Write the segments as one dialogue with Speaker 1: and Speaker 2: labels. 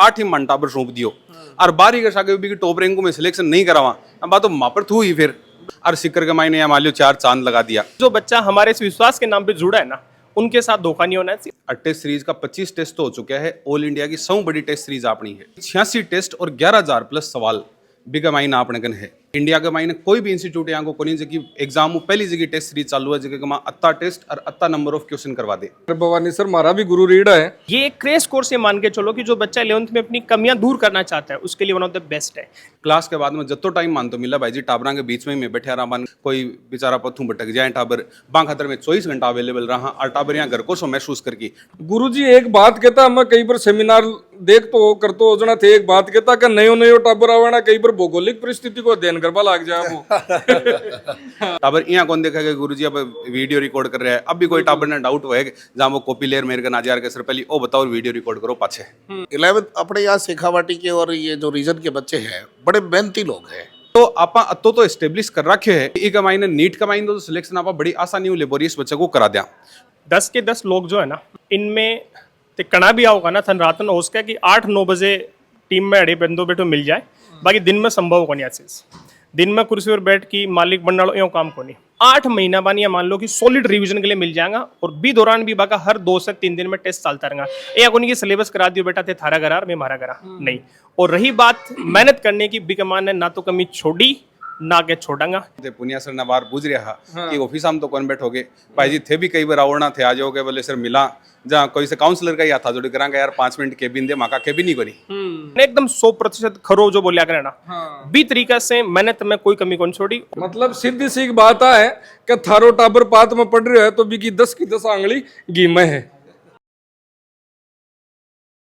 Speaker 1: 8 ही मन टाबर सौंप दियो और 12 के सागे भी टॉप रैंक में सिलेक्शन नहीं करावा बात तो वहां पर थू ही फिर और सिक्कर के मायने मान लो 4 चांद लगा दिया।
Speaker 2: जो बच्चा हमारे इस विश्वास के नाम पे जुड़ा है ना, उनके साथ धोखा नहीं होना चाहिए।
Speaker 1: टेस्ट सीरीज का 25 टेस्ट तो हो चुका है। ऑल इंडिया की 100 बड़ी टेस्ट सीरीज अपनी है। 86 टेस्ट और 11,000 प्लस सवाल बिगा माइन आपने कन है। इंडिया के मायने कोई भी इंस्टीट्यूट यहाँ को कोनी जगह एग्जाम पहली जगह टेस्ट सीरीज चालू है जगह में अत्ता टेस्ट और अत्ता नंबर ऑफ क्वेश्चन करवा दे।
Speaker 3: भवानी सर हमारा भी गुरु रीड़ा है।
Speaker 2: ये एक क्रेश कोर्स ये मान के चलो कि जो बच्चा 11th में अपनी कमियां दूर करना चाहता है उसके लिए वन ऑफ द बेस्ट है।
Speaker 1: क्लास के बाद में जत्तो टाइम मान तो मिला भाई जी टाबरा के बीच में मैं बैठा रहा मान कोई बेचारा पत्थू भटक जाए टाबर बां खातर में 24 घंटा अवेलेबल रहा और टाबर यहाँ घर को सो महसूस करके।
Speaker 3: गुरुजी एक बात कहता मैं कई बार सेमिनार देख तो कर तो जना थे एक बात कहता कि नयो नयो टाबर आवाना कई बार भौगोलिक परिस्थिति को अध्ययन करवा लग जाए वो
Speaker 1: टाबर यहाँ कौन देखेगा गुरुजी अब वीडियो रिकॉर्ड कर रहा है। अब भी कोई टाबर ने डाउट हुआ जहाँ वो कॉपी लेयर मेरे का नाजार के सर पहले ओ बताओ वीडियो रिकॉर्ड करो पाछे।
Speaker 4: 11th अपने यहाँ शेखावाटी के और ये जो रीजन के बच्चे हैं बड़े मेहनती लोग हैं।
Speaker 1: तो आपा अतो तो एस्टेब्लिश कर रखे है एक मायने नीट का मायने तो सिलेक्शन आपा बड़ी आसानी लेबोरियस बच्चे को करा दिया।
Speaker 2: 10 के 10 लोग जो है ना, इनमें कणा भी आओगा ना थन रातन हो उसका कि 8-9 बजे टीम में अड़े बंदो बैठो मिल जाए। बाकी दिन में संभव को नहीं चीज। दिन में कुर्सी पर बैठ की मालिक बनना लो यो काम को नहीं। 8 महीना बाद या मान लो कि सॉलिड रिवीजन के लिए मिल जाएगा और बी दौरान भी बाका हर 2 से 3 दिन में टेस्ट चलता रहेगा। ये अगोनी की सिलेबस करा दियो बेटा थे थारा करार मैं मारा करा नहीं। और रही बात मेहनत करने की, बिकमान ने ना तो कमी छोड़ी ना के छोड़ांगा।
Speaker 1: पुनिया सर ने बार पूछ रहा कि ऑफिस हम तो कौन बैठोगे भाई जी थे भी कई बार आवड़ना थे आ जाओगे बोले सर मिला जहाँ कोई से काउंसलर का ही हाथा जोड़ी करांगा यार 5 मिनट केबिन दे माका केबिन नहीं करी
Speaker 2: एकदम 100% खरो जो बोलिया करे ना बी तरीका से मेहनत में कोई कमी कौन छोड़ी।
Speaker 3: मतलब सीधी सी बात है कि थारो टाबर पात में पढ़ रहे हो तो भी की 10 की 10 आंगली घी में है।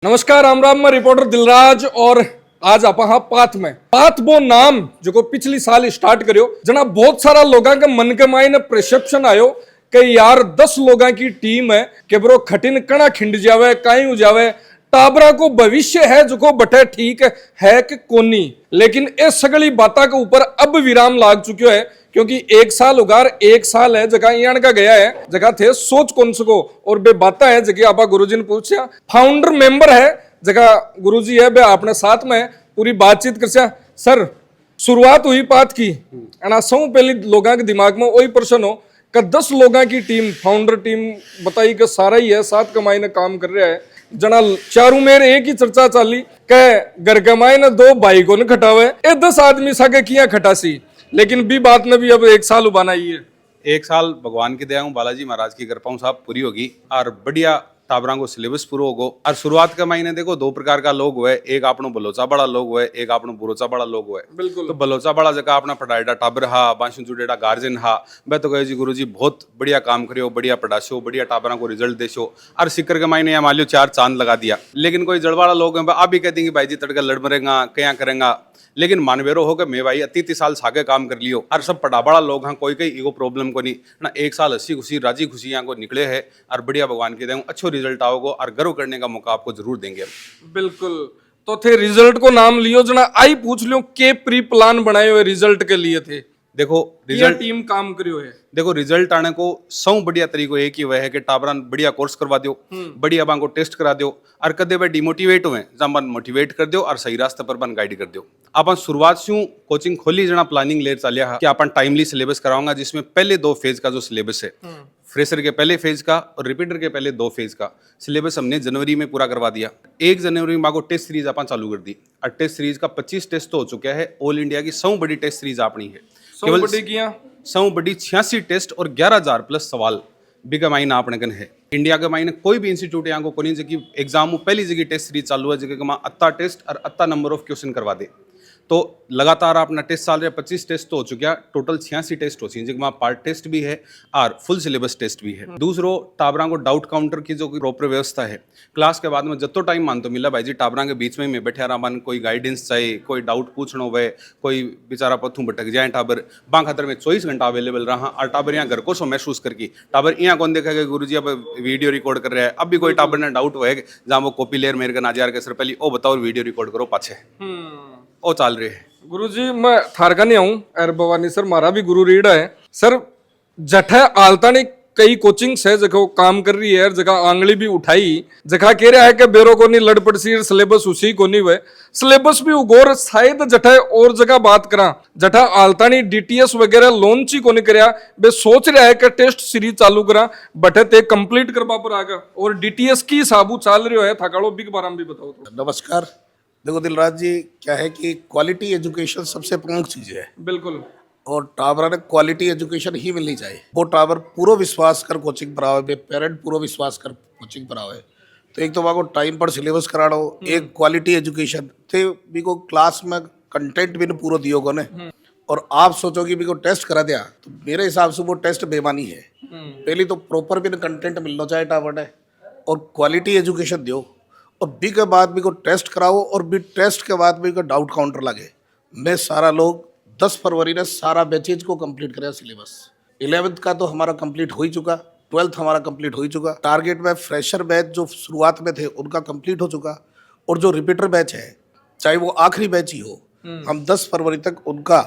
Speaker 3: नमस्कार राम राम, मैं रिपोर्टर दिलराज और आज आप हाँ पाथ में पाथ वो नाम जो को पिछली साल स्टार्ट करियो जना बहुत सारा लोगों के मन के मायने परसेप्शन आयो कि यार 10 लोगों की टीम है कि ब्रो खटिन कणा खिंड जावे काई हो जावे टाबरा को भविष्य है जो को बटे ठीक है कि कोनी। लेकिन इस सगली बाता के ऊपर अब विराम लाग चुक्यो है क्योंकि 1 साल उगार 1 साल है जगह यहाँ का गया है जगह थे सोच कौन सको और बे बाता है जगह आप गुरुजी ने पूछा फाउंडर मेंबर है जगह गुरुजी है बे आपने साथ में पूरी बातचीत कर सर शुरुआत हुई बात की सौ पहले लोगों के दिमाग में वही प्रश्न हो कि 10 लोगों की टीम फाउंडर टीम बताई कि सारा ही है 7 कमाई ने काम कर रहा है जना चारू मेरे एक ही चर्चा चाली के घर कमाई ने 2 भाई को न खटावे ये 10 आदमी सागे किया खटासी। लेकिन भी बात में भी अब 1 साल उबाना ही है।
Speaker 1: 1 साल भगवान की दया हूँ बालाजी महाराज की कृपा साहब पूरी होगी और बढ़िया टाबरा को सिलेबस पूरा होगो। और शुरुआत के महीने देखो 2 प्रकार का लोग हुए, एक आपनो बलोचा बड़ा लोग हुए, एक आपनो बुरोचा बड़ा लोग हुए।
Speaker 3: बिल्कुल।
Speaker 1: तो बलोचा बड़ा जगह अपना पढ़ाएडा टाबर हा बांसु जुड़ेडा गार्जियन हा मैं तो कहे जी गुरुजी बहुत बढ़िया काम करियो, बढ़िया पढ़ाशो, बढ़िया टाबरा को रिजल्ट देशो और सिक्कर के महीने मान लो 4 चांद लगा दिया। लेकिन कोई जड़वाड़ा लोग हैं आप भी कहते हैं कि भाई जी तड़का लड़ मरेगा क्या करेंगा। लेकिन मानवेरो हो गए मैं भाई 30 साल सागे काम कर लियो और सब पढ़ा बड़ा लोग हाँ कोई ईगो प्रॉब्लम को नहीं ना। 1 साल हंसी खुशी राजी खुशी यहाँ को निकले है और बढ़िया भगवान की दें अच्छो रिजल्ट आओगे और गर्व करने का मौका आपको जरूर देंगे हम।
Speaker 3: बिल्कुल। तो थे रिजल्ट को नाम लियो जना आई पूछ लियो के प्री प्लान बनाए हुए रिजल्ट के लिए थे।
Speaker 1: देखो रिजल्ट
Speaker 3: टीम काम करियो है।
Speaker 1: देखो रिजल्ट आने को 100 बढ़िया तरीको एक ही वह है कि टाबरान बढ़िया कोर्स करवा दो, बढ़िया बांग को टेस्ट करा दो और कदे वे डिमोटिवेट हुए जब मोटिवेट कर दो और सही रास्ते पर बन गाइड कर दो। अपन शुरुआत से कोचिंग खोली जना प्लानिंग ले चलिया कि अपन टाइमली सिलेबस कराऊंगा जिसमें पहले 2 फेज का जो सिलेबस है फ्रेशर के पहले फेज का और रिपीटर के पहले 2 फेज का सिलेबस हमने जनवरी में पूरा करवा दिया। 1 जनवरी में टेस्ट सीरीज अपन चालू कर दी और टेस्ट सीरीज का 25 टेस्ट तो हो चुका है। ऑल इंडिया की 100 बड़ी टेस्ट सीरीज अपनी है। केवल 100 बड़ी 86 टेस्ट और 11,000 प्लस सवाल बिगा माइन आपने कन है। इंडिया के मायने कोई भी इंस्टीट्यूट यहाँ को कोनी जगह एग्जाम पहली जगह टेस्ट सीरीज चालू है जगह अत्ता टेस्ट और अत्ता नंबर ऑफ क्वेश्चन करवा दे। तो लगातार अपना टेस्ट चाल रहे 25 टेस्ट तो हो चुका टोटल 86 टेस्ट हो जिसमें पार्ट टेस्ट भी है और फुल सिलेबस टेस्ट भी है। दूसरो टाबरा को डाउट काउंटर की जो प्रॉपर व्यवस्था है क्लास के बाद में जत्तो टाइम मान तो मिला भाई जी टाबरा के बीच में मैं बैठा रहा मन कोई गाइडेंस चाहिए कोई डाउट पूछना हुए कोई बेचारा पत्थू भटक जाए टाबर बां खातर में 24 घंटा अवेलेबल रहा और टाबर यहाँ घर को सो महसूस करके टाबर यहाँ कौन देखेगा गुरुजी अब वीडियो रिकॉर्ड कर रहा है। अब भी कोई टाबर ने डाउट हुआ जहाँ वो कॉपी लेयर मेरे का नाजार के सर पहले ओ बताओ वीडियो रिकॉर्ड करो पाछे ओ चाल रहे है।
Speaker 3: गुरुजी मैं थारका नहीं आऊं और भवानी सर हमारा भी गुरु रीड़ा है। सर जठे आलता ने कई कोचिंग्स है जगह वो काम कर रही है, जगह आंगली भी उठाई, जगह कह रहा है कि बेरो को नहीं लड़ पड़सी सिलेबस उसी को नहीं हुए सिलेबस भी उगोर शायद जठा और जगह बात करा जठा आलतानी डीटीएस वगैरह लॉन्च ही को नहीं करया बे सोच रहा है कि टेस्ट सीरीज चालू करा बटे ते कंप्लीट करवा पर आगा और डीटीएस की साबू चाल रही है थकाड़ो बिग बाराम भी बताओ तो।
Speaker 4: नमस्कार। देखो दिलराज जी, क्या है कि क्वालिटी एजुकेशन सबसे प्रमुख चीज़ है
Speaker 3: बिल्कुल।
Speaker 4: और टावर ने क्वालिटी एजुकेशन ही मिलनी चाहिए। वो टावर पूरा विश्वास कर कोचिंग पढ़ावे, पेरेंट पूरा विश्वास कर कोचिंग पढ़ावे। तो एक तो वहाँ को टाइम पर सिलेबस कराना हो, एक क्वालिटी एजुकेशन थे भी को क्लास में कंटेंट भी पूरा दियो को ने और आप सोचो कि भी को टेस्ट करा दिया तो मेरे हिसाब से वो टेस्ट बेमानी है। पहले तो प्रॉपर भी कंटेंट मिलना चाहिए टावर ने और क्वालिटी एजुकेशन दो और बी के बाद भी को टेस्ट कराओ और बी टेस्ट के बाद भी को डाउट काउंटर लगे। मैं सारा लोग 10 फरवरी ने सारा बैचेज को कंप्लीट करा सिलेबस। 11th का तो हमारा कंप्लीट हो ही चुका, 12th हमारा कंप्लीट हो ही चुका। टारगेट में फ्रेशर बैच जो शुरुआत में थे उनका कंप्लीट हो चुका और जो रिपीटर बैच है चाहे वो आखिरी बैच ही हो हम 10 फरवरी तक उनका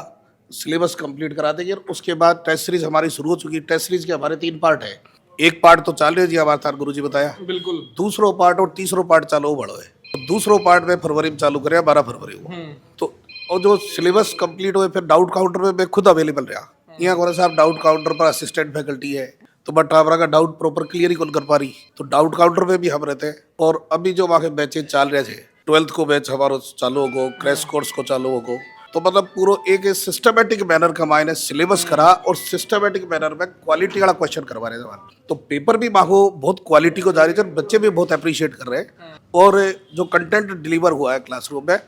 Speaker 4: सिलेबस कंप्लीट करा देंगे। और उसके बाद टेस्ट सीरीज हमारी शुरू हो चुकी। टेस्ट सीरीज के हमारे 3 पार्ट है। एक पार्ट तो चालू है जी, हमारे तार गुरु जी बताया,
Speaker 3: बिल्कुल।
Speaker 4: दूसरो पार्ट और तीसरो पार्ट चालू बड़ो है। तो दूसरो पार्ट में फरवरी में चालू करे 12 फरवरी को। तो और जो सिलेबस कंप्लीट हुए फिर डाउट काउंटर में मैं खुद अवेलेबल रहा। यहाँ को साहब डाउट काउंटर पर असिस्टेंट फैकल्टी है तो बट टावरा का डाउट प्रॉपर क्लियर ही कौन कर पा रही तो डाउट काउंटर पे भी हम रहते हैं। और अभी जो वहाँ के बैचेज चल रहे थे 12th को बैच हमारा चालू होगो, क्रैश कोर्स को चालू होगो। तो मतलब पूरा एक सिस्टमेटिक मैनर का मायने सिलेबस करा और सिस्टमेटिक मैनर में क्वालिटी वाला क्वेश्चन करवा रहे थे। तो पेपर भी मांगो बहुत क्वालिटी को जा रही है, बच्चे भी बहुत अप्रिशिएट कर रहे हैं और जो कंटेंट डिलीवर हुआ है क्लासरूम में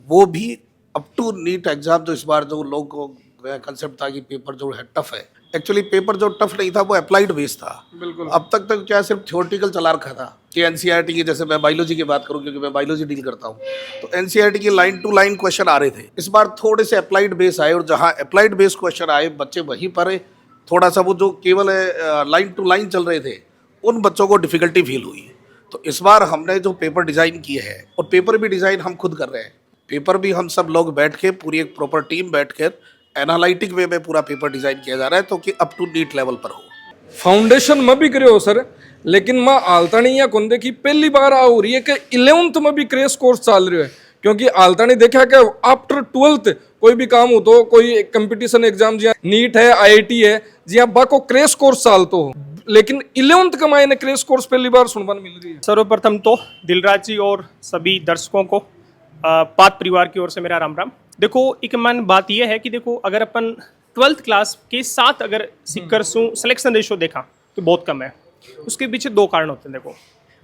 Speaker 4: वो भी अप टू नीट एग्जाम। जो इस बार जो लोगों को कंसेप्ट था कि पेपर जो है टफ है, एक्चुअली पेपर जो टफ नहीं था वो अप्लाइड बेस था।
Speaker 3: बिल्कुल।
Speaker 4: अब तक क्या सिर्फ थ्योरेटिकल चला रखा था कि एनसीईआरटी की, जैसे मैं बायोलॉजी की बात करूं क्योंकि मैं बायोलॉजी डील करता हूं, तो एनसीईआरटी की लाइन टू लाइन क्वेश्चन आ रहे थे। इस बार थोड़े से अप्लाइड बेस आए और जहां अप्लाइड बेस क्वेश्चन आए बच्चे वहीं पर थोड़ा सा वो जो केवल लाइन टू लाइन चल रहे थे उन बच्चों को डिफिकल्टी फील हुई। तो इस बार हमने जो पेपर डिज़ाइन किए हैं और पेपर भी डिज़ाइन हम खुद कर रहे हैं, पेपर भी हम सब लोग बैठ के पूरी एक प्रॉपर टीम बैठ कर एनालिटिक वे में पूरा पेपर डिजाइन किया जा रहा है तो कि अप टू नीट लेवल पर हो।
Speaker 3: फाउंडेशन में भी करे हो सर, लेकिन माँ आलतानी या कौन देखी पहली बार आ हो रही है कि 11th में भी क्रैश कोर्स चल रही है। क्योंकि आलतानी देखा कि आफ्टर 12th कोई भी काम हो तो कोई कंपटीशन एग्जाम जिया नीट है आईआईटी है जिया बाको क्रैश कोर्स चालतो हो, लेकिन 11th का मायने क्रैश कोर्स पहली बार सुनने मिल रही है।
Speaker 2: सर्वप्रथम तो दिलराज जी और सभी दर्शकों को पात परिवार की ओर से मेरा राम राम। देखो एक मन बात यह है कि देखो अगर अपन 12th क्लास के साथ अगर सिक्करसू सिलेक्शन रेशो देखा तो बहुत कम है। उसके पीछे 2 कारण होते हैं। देखो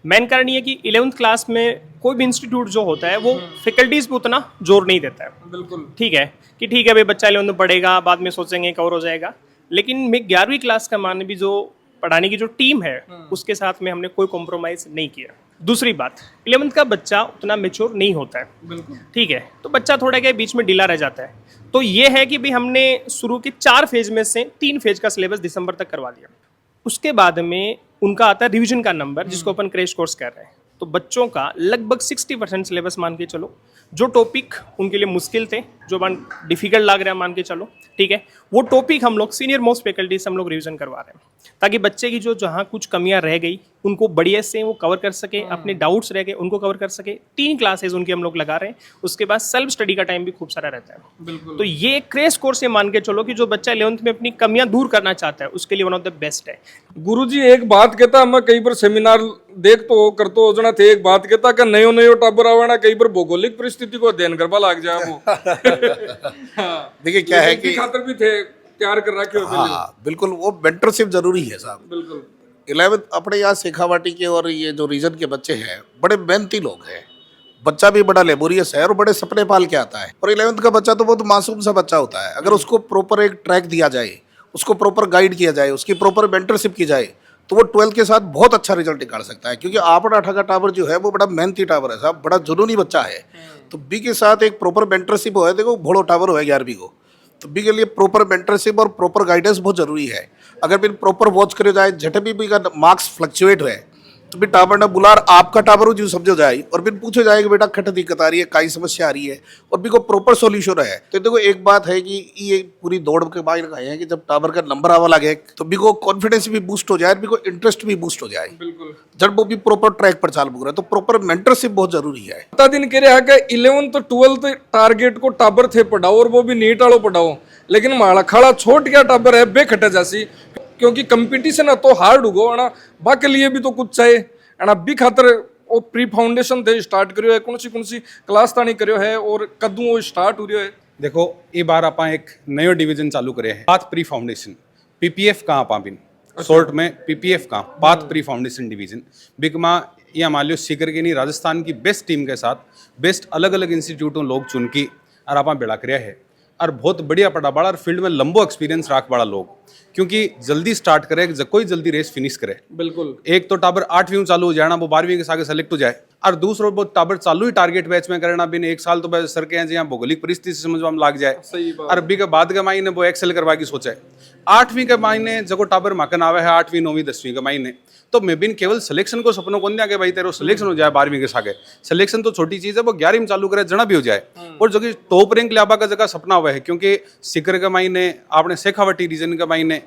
Speaker 2: मेन कारण ये कि 11th क्लास में कोई भी इंस्टीट्यूट जो होता है वो फैकल्टीज पे उतना जोर नहीं देता है।
Speaker 3: बिल्कुल
Speaker 2: ठीक है कि ठीक है भाई बच्चा 11th में पढ़ेगा बाद में सोचेंगे कवर हो जाएगा, लेकिन मैं 11वीं क्लास का मान भी जो पढ़ाने की जो टीम है उसके साथ में हमने कोई कॉम्प्रोमाइज नहीं किया। दूसरी बात 11th का बच्चा उतना मेच्योर नहीं होता है।
Speaker 3: बिल्कुल
Speaker 2: ठीक है, तो बच्चा थोड़ा क्या बीच में ढीला रह जाता है। तो ये है कि भाई हमने शुरू के 4 फेज में से 3 फेज का सिलेबस दिसंबर तक करवा दिया। उसके बाद में उनका आता है रिवीजन का नंबर जिसको अपन क्रैश कोर्स कर रहे हैं। तो बच्चों का लगभग 60% सिलेबस मान के चलो, जो टॉपिक उनके लिए मुश्किल थे, जो डिफिकल्ट लग रहा है मान के चलो, ठीक है, वो टॉपिक हम लोग सीनियर मोस्ट फैकल्टी से हम लोग रिवीजन करवा रहे हैं ताकि बच्चे की जो जहाँ कुछ कमियां रह गई उनको बढ़िया से वो कवर कर सके, अपने डाउट्स रह गए उनको कवर कर सके। 3 क्लासेस उनके हम लोग लगा रहे हैं। उसके बाद सेल्फ स्टडी का टाइम भी खूब सारा रहता है।
Speaker 3: बिल्कुल।
Speaker 2: तो ये क्रैश कोर्स ये मान के चलो कि जो बच्चा 11th में अपनी कमियां दूर करना चाहता है उसके लिए वन ऑफ द बेस्ट है।
Speaker 3: गुरुजी एक बात कहता, मैं कई बार सेमिनार देख तो करतो जना थे, एक बात कहता कि नयो नयो टाबर आवाना कई बार भौगोलिक परिस्थिति को अध्ययन करवा लग जाए वो।
Speaker 4: देखिए क्या है कि
Speaker 3: खातर भी थे तैयार कर रखे हो।
Speaker 4: हाँ बिल्कुल, वो मेंटरशिप जरूरी है साहब।
Speaker 3: बिल्कुल
Speaker 4: 11th अपने यहाँ शेखावाटी के और ये जो रीजन के बच्चे हैं बड़े मेहनती लोग हैं। बच्चा भी बड़ा लेबोरियस है और बड़े सपने पाल के आता है। और 11th का बच्चा तो बहुत मासूम सा बच्चा होता है। अगर उसको प्रॉपर एक ट्रैक दिया जाए, उसको प्रॉपर गाइड किया जाए, उसकी प्रॉपर मेंटरशिप की जाए तो वो 12th के साथ बहुत अच्छा रिजल्ट निकाल सकता है। क्योंकि आपड़ा अठा का टावर जो है वो बड़ा मेहनती टावर है साहब, बड़ा जुनूनी बच्चा है। तो बी के साथ एक प्रॉपर मेंटरशिप हो है, देखो भोड़ो टावर हो है 11वीं को, तो बी के लिए प्रॉपर मेंटरशिप और प्रॉपर गाइडेंस बहुत जरूरी है। अगर फिर प्रॉपर वॉच करे जाए झटे भी का मार्क्स फ्लक्चुएट हुए तो भी टाबर ने बुला आपका टाबर जो समझो जाए और फिर पूछो जाए कि बेटा खट दिक्कत आ रही है, काई समस्या आ रही है और भी को प्रॉपर सॉल्यूशन है। तो देखो एक बात है कि ये पूरी दौड़ के बाहर लगाए हैं कि जब टाबर का नंबर आवा लगे तो भी को कॉन्फिडेंस भी बूस्ट हो जाए, भी को इंटरेस्ट भी बूस्ट हो जाए।
Speaker 3: बिल्कुल,
Speaker 4: जब वो भी प्रॉपर ट्रैक पर चाल रहा है तो प्रॉपर मेंटरशिप बहुत जरूरी है।
Speaker 3: बता दिन कह रहा है कि 11th 12th टारगेट को टाबर थे पढ़ाओ और वो भी नीट वालों पढ़ाओ, लेकिन माड़ा खाड़ा छोट क्या टाबर है बेखटे जैसी, क्योंकि कंपटीशन है तो हार्ड होगो है ना, बाकी लिए भी तो कुछ चाहिए है ना। बी खातर वो प्री फाउंडेशन थे स्टार्ट करियो है, कौन सी क्लास तानी करियो है और कद्दू वो स्टार्ट हो रही है।
Speaker 1: देखो ये बार आप एक नयो डिवीजन चालू करे है, पाथ प्री फाउंडेशन पीपीएफ का आप बिन शॉर्ट में पीपीएफ का पाथ प्री फाउंडेशन डिवीजन बिकमा या मान लो सीकर के नहीं राजस्थान की बेस्ट टीम के साथ बेस्ट अलग अलग इंस्टीट्यूटों लोग चुन की और आप बेड़ा कराया है और बहुत बढ़िया पड़ा बड़ा और फील्ड में लंबो एक्सपीरियंस राख बड़ा लोग, क्योंकि जल्दी स्टार्ट करे कोई जल्दी रेस फिनिश करे।
Speaker 3: बिल्कुल,
Speaker 1: एक तो टाबर 8वीं चालू हो जाना वो 12वीं के साथ सेलेक्ट हो जाए और दूसरा वो टाबर चालू ही टारगेट बैच में करना बिन एक साल तो सर के यहाँ भौगोलिक परिस्थिति समझवा में लाग जाए।
Speaker 3: सही बात।
Speaker 1: अरबी के बाद के महीने वो एक्सेल करवा की सोचा है। 8वीं के महीने जब टाबर माकन आवे है 8वीं 9वीं 10वीं के महीने तो मैं बिन केवल सिलेक्शन को सपनों को दिया कि भाई तेरे सिलेक्शन हो जाए 12वीं के सागे, सिलेक्शन तो छोटी चीज है, वो 11वीं में चालू करे जना भी हो जाए। और जो कि टॉप रैंक लाबा का जगह सपना हुआ है, क्योंकि सिकर के महीने आपने शेखावटी रीजन के महीने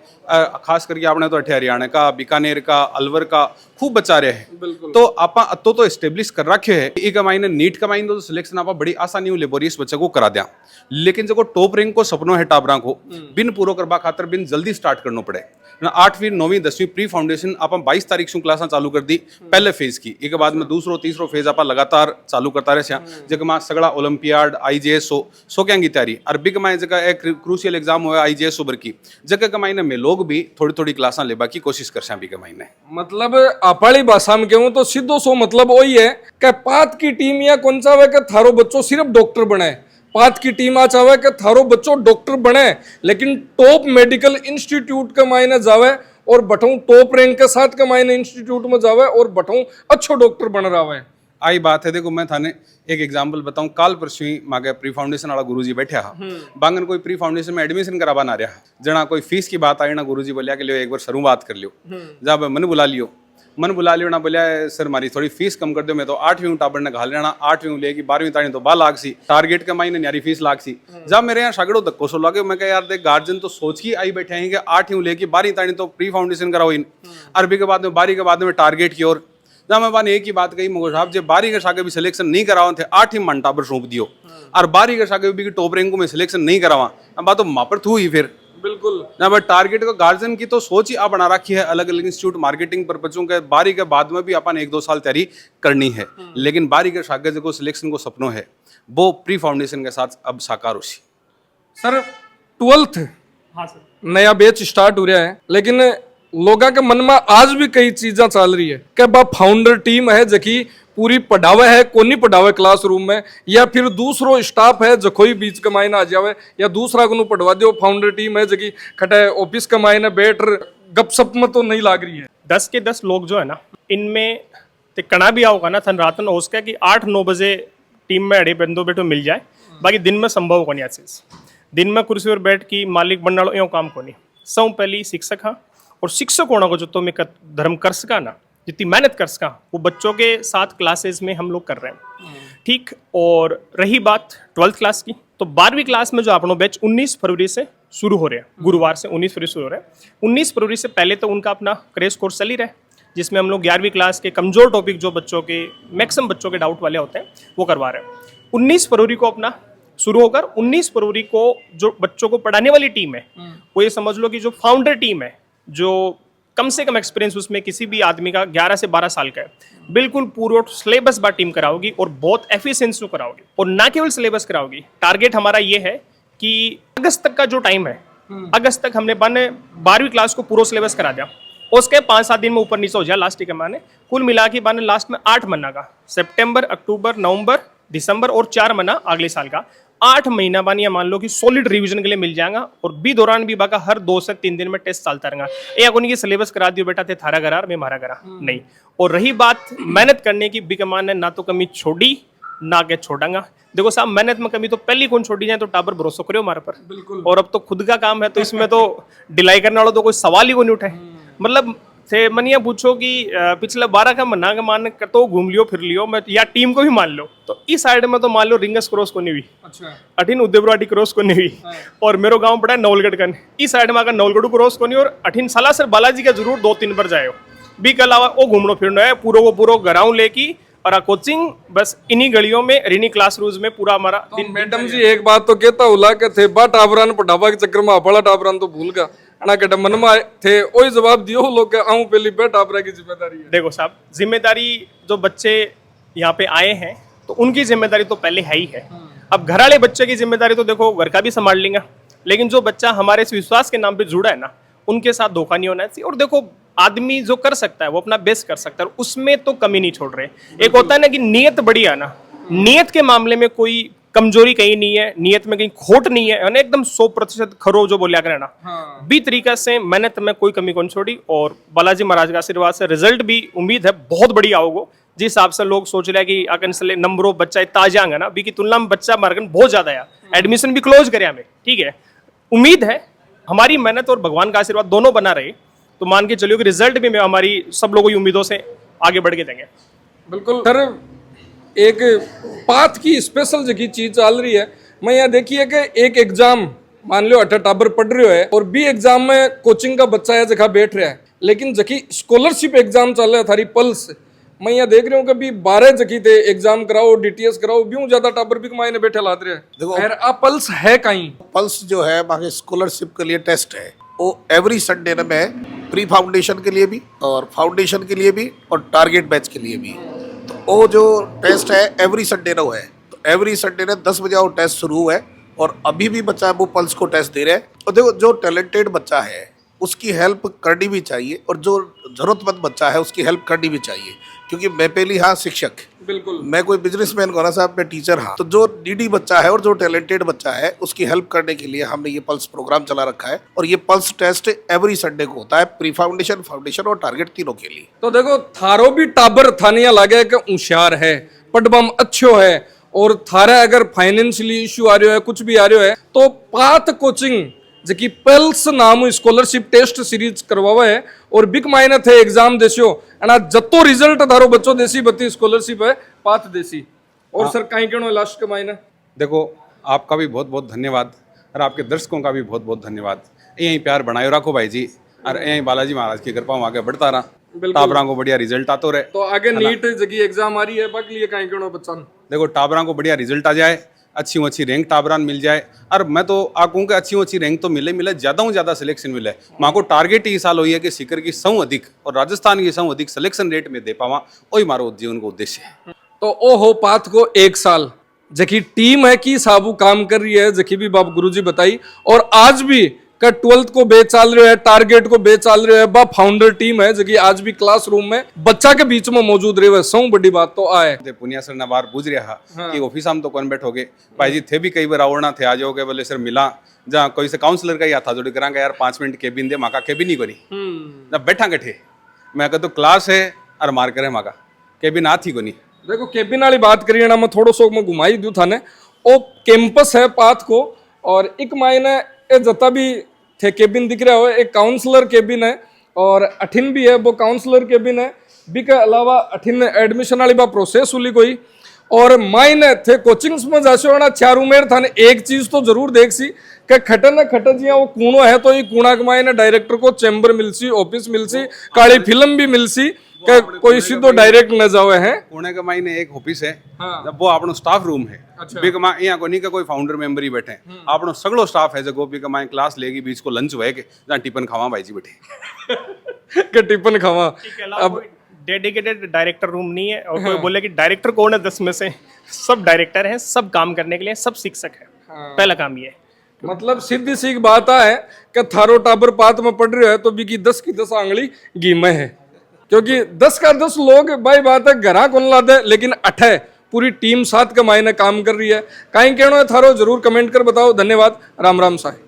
Speaker 1: खास करके आपने तो हरियाणा का बीकानेर का अलवर का खूब बचा रहे हैं। तो आप तो एस्टेब्लिश कर रखे है एक महीने नीट का महीने तो सिलेक्शन आप बड़ी आसानी लेबोरियस बच्चे को करा दिया, लेकिन जो टॉप रैंक को सपनों है टाबरा को बिन पूरा करवा खातर बिन जल्दी स्टार्ट करना पड़े। 8वीं 9वीं 10वीं प्री फाउंडेशन आप 22 तारीख से क्लासा चालू कर दी पहले फेज की, एक बाद में दूसरो तीसरो फेज आप लगातार चालू करता रहे जगह में सगड़ा ओलंपियाड आईजेएस सो क्या की तैयारी अरबी के माए जगह एक क्रूशियल एग्जाम हुआ आईजेएस ओवर की जगह के मायने में लोग भी थोड़ी थोड़ी क्लासा लेबा की कोशिश कर अभी के मायने।
Speaker 3: मतलब आपाड़ी भाषा में कहूँ तो सीधो सो मतलब वही है कि पात की टीम या कौन सा है कि थारो बच्चों सिर्फ डॉक्टर बने, पात की टीम आ चाहे कि थारो बच्चों डॉक्टर बने लेकिन टॉप मेडिकल इंस्टीट्यूट के मायने जावे और बठाऊं टॉप रैंक के साथ के मायने इंस्टीट्यूट में जावे और बठाऊं अच्छो डॉक्टर बन रहा है।
Speaker 1: आई बात है। देखो मैं थाने एक एग्जांपल बताऊं, काल परसों ही मागे प्री फाउंडेशन वाला गुरुजी बैठा बांगन कोई प्री फाउंडेशन में एडमिशन करावा ना रहा जना कोई फीस की बात आई ना गुरुजी बोलिया कि लियो एक बार शुरू बात कर लियो, जब मन बुला लियो ना बोलिया सर मारी थोड़ी फीस कम कर दो, मैं तो 8वीं टाबर ने घाल लेना 8वीं लेगी 12वीं ताड़ी तो 12 लाख सी टारगेट के महीने न्यारी फीस लाख सी। जब मेरे यहाँ सागड़ो धक्को सो लगे मैं यार देख गार्जियन तो सोच की आई बैठे हैं कि 8वीं लेगी 12वीं ताड़ी तो प्री फाउंडेशन कराओ इन अरबी के बाद में 12वीं के बाद में टारगेट की ओर जब मैं बाने एक ही बात कही मुगो साहब जब 12वीं के सागे भी सिलेक्शन नहीं कराओ थे 8वीं मन टाबर सौंप दियो और 12वीं के सागे भी टॉप रैंक में सिलेक्शन नहीं करावा बात तो माँ पर थू ही फिर
Speaker 3: बिल्कुल
Speaker 1: ना बट टारगेट को गार्जियन की तो सोच ही आप बना रखी है अलग अलग इंस्टीट्यूट मार्केटिंग पर बच्चों के 12वीं के बाद में भी अपन 1-2 साल तैयारी करनी है, लेकिन 12वीं के सागे जो सिलेक्शन को सपनों है वो प्री फाउंडेशन के साथ अब साकार हो सी।
Speaker 3: सर 12th
Speaker 2: हाँ सर,
Speaker 3: नया बैच स्टार्ट हो रहा है लेकिन लोगों के मन में आज भी कई चीजें चल रही है कि बा फाउंडर टीम है जकी पूरी पढ़ावे है को नहीं पढ़ावे क्लासरूम में या फिर दूसरो स्टाफ है जो कोई बीच के मायने आ जावे या दूसरा को पढ़वा दो, फाउंडर टीम है जकी खटे ऑफिस के मायने बैठ गपशप में तो नहीं लाग रही है।
Speaker 2: 10 के 10 लोग जो है ना इनमें ते कणा भी आओगा ना थन रातन हो सके कि 8-9 बजे टीम में अड़े बंदो बैठो मिल जाए, बाकी दिन में संभव को नहीं चीज। दिन में कुर्सी पर बैठ की मालिक बनना लो यो काम को नहीं सौ पहली शिक्षक हाँ और शिक्षक होना को जो तो मैं धर्म कर सका ना जितनी मेहनत कर सका वो बच्चों के साथ क्लासेस में हम लोग कर रहे हैं ठीक। और रही बात 12th क्लास की तो 12वीं क्लास में जो अपनों बैच 19 फरवरी से शुरू हो रहे हैं, गुरुवार से 19 फरवरी शुरू हो रहे हैं। 19 फरवरी से पहले तो उनका अपना क्रैश कोर्स चल ही रहा है जिसमें हम लोग 11वीं क्लास के कमजोर टॉपिक जो बच्चों के मैक्सिमम बच्चों के डाउट वाले होते हैं वो करवा रहे हैं। 19 फरवरी को अपना शुरू होकर 19 फरवरी को जो बच्चों को पढ़ाने वाली टीम है वो ये समझ लो कि जो फाउंडर टीम है जो कम से कम एक्सपीरियंस उसमें किसी भी आदमी का 11 से 12 साल का है, बिल्कुल पूरा सिलेबस बार टीम कराओगी और बहुत एफिशिएंसी से कराओगी। और ना केवल सिलेबस कराओगी, टारगेट हमारा ये है कि अगस्त तक का जो टाइम है अगस्त तक हमने 12वीं क्लास को पूरा सिलेबस करा दिया, उसके 5-7 दिन में ऊपर नीचे हो जाए लास्ट के माने कुल मिला के बाने लास्ट में 8 महीना का सितंबर अक्टूबर नवंबर दिसंबर और 4 महीना अगले साल का 8 महीना बानी या मान लो कि सॉलिड रिवीजन के लिए मिल जाएगा। और बी दौरान भी बाका हर 2 से 3 दिन में टेस्ट चलता रहेगा। ये अगोनी की सिलेबस करा दियो बेटा थे थारा करार में मारा करा नहीं। और रही बात मेहनत करने की, बी कमान ने ना तो कमी छोड़ी ना के छोड़ांगा। देखो साहब मेहनत में कमी तो पहली कौन छोड़ी जाए तो टाबर भरोसा करो हमारे पर। और अब तो खुद का काम है तो इसमें तो डिलाई करने वाला तो कोई सवाल ही को नहीं उठाए। मतलब थे मन ये पूछो कि पिछले 12 का महीना के मान तो घूम लियो फिर लियो मैं या टीम को भी मान लो तो इस साइड में तो मान लो रिंगस क्रॉस को नहीं हुई
Speaker 3: अच्छा
Speaker 2: अठीन उदयपुरवाटी क्रॉस को नहीं हुई और मेरो गांव पड़ा है नवलगढ़ कन इस साइड में अगर नवलगढ़ क्रॉस को नहीं और अठीन सालासर बालाजी का जरूर 2-3 बार जाए बी के अलावा वो घूमनो फिरनो है पूरा को पूरा ग्राउंड लेके और आ कोचिंग बस इन्हीं गलियों में रिनी क्लास रूज में पूरा हमारा दिन
Speaker 3: मैडम जी एक बात तो कहता हुला के थे बा टाबरान पढ़ावा के चक्कर में अपड़ा टाबरान तो भूल गया अना के मन में आए थे वही जवाब दियो लोग के आऊं पहली बे टाबरा की जिम्मेदारी है।
Speaker 2: देखो साहब जिम्मेदारी जो बच्चे यहाँ पे आए हैं तो उनकी जिम्मेदारी तो पहले है ही है अब घर वाले बच्चे की जिम्मेदारी तो देखो घर का भी संभाल लेंगे लेकिन जो बच्चा हमारे इस विश्वास के नाम पे जुड़ा है ना उनके साथ धोखा नहीं होना चाहिए और देखो आदमी जो कर सकता है वो अपना बेस्ट कर सकता है उसमें तो कमी नहीं छोड़ रहे एक होता है ना कि नियत बढ़िया ना नियत के मामले में कोई कमजोरी कहीं नहीं है नियत में कहीं खोट नहीं है यानी एकदम 100% खरो जो बोलिया करे ना भी तरीका से मेहनत में कोई कमी कौन छोड़ी और बालाजी महाराज का आशीर्वाद से रिजल्ट भी उम्मीद है बहुत बढ़िया होगा जिस हिसाब से लोग सोच रहे हैं कि अगर इसलिए नंबरों बच्चा इतना आ जाएंगे ना बी की तुलना में बच्चा मार्गन बहुत ज्यादा है एडमिशन भी क्लोज करे हमें ठीक है उम्मीद है हमारी मेहनत और भगवान का आशीर्वाद दोनों बना रहे तो मान के चलिए कि रिजल्ट भी हमारी सब लोगों की उम्मीदों से आगे बढ़ के देंगे
Speaker 3: बिल्कुल सर एक पाथ की स्पेशल जगह चीज चल रही है मैं यहाँ देखिए कि एक एग्जाम मान लो 8 टाबर पढ़ रहे है और बी एग्जाम में कोचिंग का बच्चा है जगह बैठ रहा है लेकिन जकी स्कॉलरशिप एग्जाम चल रहा है थारी पल्स मैं यहाँ देख रहा हूँ कि भी 12 जगह थे एग्जाम कराओ डीटीएस कराओ ब्यूं ज्यादा टाबर भी मायने बैठे लाद रहे हैं
Speaker 4: देखो
Speaker 3: खैर आ पल्स है कहीं
Speaker 4: पल्स जो है वहाँ स्कॉलरशिप के लिए टेस्ट है वो एवरी संडे में है प्री फाउंडेशन के लिए भी और फाउंडेशन के लिए भी और टारगेट बैच के लिए भी तो वो जो टेस्ट है एवरी संडे ना है तो एवरी संडे ने 10 बजे वो टेस्ट शुरू है और अभी भी बच्चा वो पल्स को टेस्ट दे रहे हैं और देखो जो टैलेंटेड बच्चा है उसकी हेल्प करनी भी चाहिए और जो जरूरतमंद बच्चा है उसकी हेल्प करनी भी चाहिए क्योंकि मैं पहली हाँ शिक्षक
Speaker 3: बिल्कुल
Speaker 4: मैं कोई बिजनेसमैन को ना साहब मैं टीचर हाँ तो जो नीडी बच्चा है और जो टैलेंटेड बच्चा है उसकी हेल्प करने के लिए हमने ये पल्स प्रोग्राम चला रखा है और ये पल्स टेस्ट एवरी संडे को होता है प्री फाउंडेशन फाउंडेशन और टारगेट तीनों के लिए
Speaker 3: तो देखो थारो भी टाबर थानिया लागे कि होशियार है पटबम अच्छो है और थारा अगर फाइनेंशियली इश्यू आ रहा है कुछ भी आ रहा है तो पाथ कोचिंग जबकि पल्स नाम स्कॉलरशिप टेस्ट सीरीज करवावा है और बिग मायने थे एग्जाम देसियो अना जतो रिजल्ट धारो बच्चो देसी बत्ती स्कॉलरशिप है पाथ देसी और सर कहीं कहनो लास्ट के मायने
Speaker 1: देखो आपका भी बहुत बहुत धन्यवाद और आपके दर्शकों का भी बहुत बहुत धन्यवाद यही प्यार बनाए रखो भाई जी और यही बालाजी महाराज की कृपा आगे बढ़ता रहा टाबरा को बढ़िया रिजल्ट आतो रहे
Speaker 3: तो आगे नीट जगह एग्जाम आ रही है बाकी लिए कहीं कहनो बच्चा
Speaker 1: देखो टाबरा को बढ़िया रिजल्ट आ जाए अच्छी रैंक टाबरान मिल जाए और मैं तो आकूँ कि अच्छी रैंक तो मिले ज़्यादा सिलेक्शन मिले माँ को टारगेट ही साल हुई है कि सीकर की 100 अधिक और राजस्थान की 100 अधिक सिलेक्शन रेट में दे पावा वही मारो जीवन को उद्देश्य है
Speaker 3: तो ओ हो पाथ को 1 साल जकी टीम है कि साबू काम कर रही है जकी भी बाप गुरुजी बताई और आज भी का 12th को बेच चाल रहे है टारगेट को बेच चाल रहे है बा फाउंडर टीम है जकी आज भी क्लासरूम में बच्चा के बीच में मौजूद रहे सौ बड़ी बात तो आए
Speaker 1: पुनिया सर ने बार पूछ रहा कि ऑफिस हम तो कौन बैठोगे भाई जी थे भी कई बार आवड़ना थे आ जाओगे बोले सर मिला जहाँ कोई से काउंसलर का ही था जोड़ी करांगा यार 5 मिनट केबिन दे माका केबिन नहीं करी जब बैठा कठे मैं कहता तो क्लास है और मार करे माका केबिन आती को नहीं
Speaker 3: देखो केबिन वाली बात करिए ना मैं थोड़ा सो मैं घुमाई दूं थाने ओ कैंपस है पाथ को और एक मायने ए जता भी थे केबिन दिख रहा हो एक काउंसलर केबिन है और अठिन भी है वो काउंसलर केबिन है बी के अलावा अठिन एडमिशन वाली बा प्रोसेस हुई कोई और मायने थे कोचिंग्स में जासो ना 4 उमेर थाने एक चीज तो जरूर देख सी कि खटन जिया वो कूणो है तो ये कूणा के मायने डायरेक्टर को चैम्बर मिलसी ऑफिस मिलसी काली फिल्म भी मिलसी कि कोई सीधो डायरेक्ट न जावे है
Speaker 1: पुणे के मायने एक ऑफिस है जब वो अपनो स्टाफ रूम है बी के माय यहाँ को नहीं का कोई फाउंडर मेंबर ही बैठे अपनो सगलो स्टाफ है जगो बी के माय क्लास लेगी बीच को लंच हुए के जहाँ टिफिन खावा भाई जी बैठे
Speaker 3: कि टिफिन खावा
Speaker 2: अब डेडिकेटेड डायरेक्टर रूम नहीं है और कोई बोले कि डायरेक्टर कौन है 10 में से सब डायरेक्टर हैं सब काम करने के लिए सब शिक्षक है पहला काम ये है
Speaker 3: मतलब सीधी सी बात है कि थारो टाबर पात में पढ़ रहे हो तो भी 10 की 10 आंगली घी में है क्योंकि 10 का 10 लोग भाई बात है घरा कौन ला दे लेकिन 8 पूरी टीम साथ के मायने काम कर रही है कहीं कहना है थारो जरूर कमेंट कर बताओ धन्यवाद राम राम साहेब।